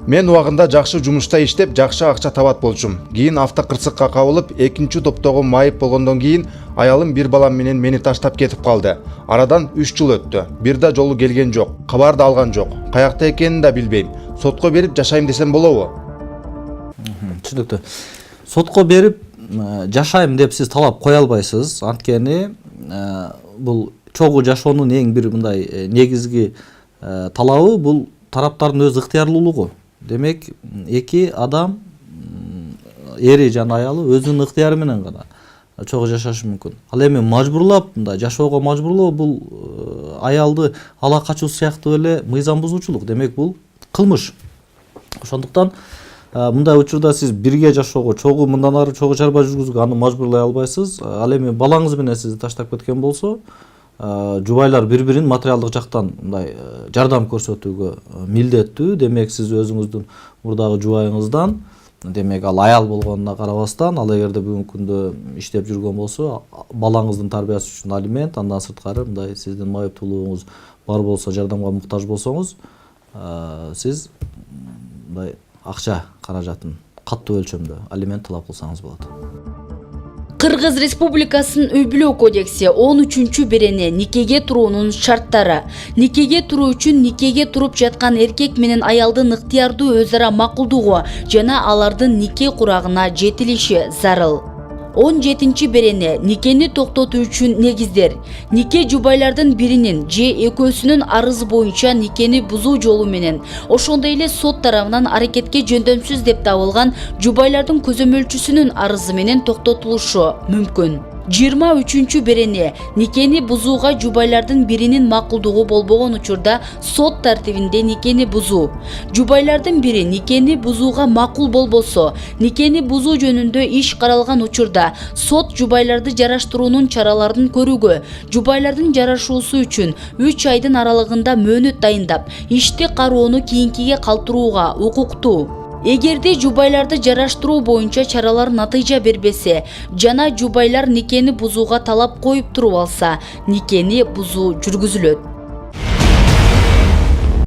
Мен убагында жакшы жумушта иштеп, жакшы акча табат болчумун. Кийин автокырсыкка кабылып, экинчи топтогу майып болгондон кийин аялым бир балам менен мени таштап кетип калды. Арадан 3 жыл өттү. Бир да жолу келген жок, кабар да алган жок. Каякта экенин да билбейм. Сотко берип жашайм десем болобу? Түшүнүктүү. Сотко берип жашайм деп сиз талап кое албайсыз. Анткени бул чогуу жашоонун эң бир мындай негизги талабы бул тараптардын өз ыктыярлуулугу. Демек, эки адам, эри жана аялы өзүнүн ыктыяры менен гана чогуу жашашы мүмкүн. Ал эми мажбурлап, мындай жашоого мажбурлоо бул аялды ала качуу сыяктуу эле мыйзам бузуучулук. Демек, бул кылмыш. Ошондуктан мындай учурда сиз бирге жашоого, чогуу мындан ары чогуу чарба жүргүзүүгө аны мажбурлай албайсыз. Ал эми балаңыз менен сизди таштап кеткен болсо, жубайлар бири-бирин материалдык жактан мындай жардам көрсөтүүгө милдеттүү. Демек, сиз өзүңүздүн мурдагы жубайыңыздан, демек ал аял болгонуна карабастан, ал эгерде бүгүнкү күндө иштеп жүргөн болсо, балаңыздын тарбиясы үчүн алимент, андан сырткары мындай сиздин майыптуулугуңуз бар болсо, жардамга муктаж болсоңуз, сиз мындай акча каражатын каттуу өлчөмдө алимент талап кылсаңыз болот. Кыргыз Республикасынын Үй-бүлө кодекси 13-берене никеге туруунун шарттары. Никеге туруу үчүн никеге туруп жаткан эркек менен аялдын ыктыярдуу өз ара макулдугу жана алардын нике курагына жетилиши зарыл. 17-берене никени токтотуу үчүн негиздер. Нике жубайлардын биринин же экөөсүнүн арызы боюнча никени бузуу жолу менен, ошондой эле сот тарабынан аракетке жөндөмсүз деп табылган жубайлардын көзөмөлчүсүнүн арызы менен токтотулушу мүмкүн. 23-берене никени бузууга жубайлардын биринин макулдугу болбогон учурда сот тартибинде никени бузуу. Жубайлардын бири никени бузууга макул болбосо, никени бузуу жөнүндө иш каралган учурда сот жубайларды жараштыруунун чараларын көрүүгө, жубайлардын жарашуусу үчүн 3 айдын аралыгында мөөнөт дайындап, ишти кароону кийинкиге калтырууга укуктуу. Эгерде жубайларды жараштыруу боюнча чаралар натыйжа бербесе жана жубайлар никени бузууга талап коюп туруп алса, никени бузуу жүргүзүлөт.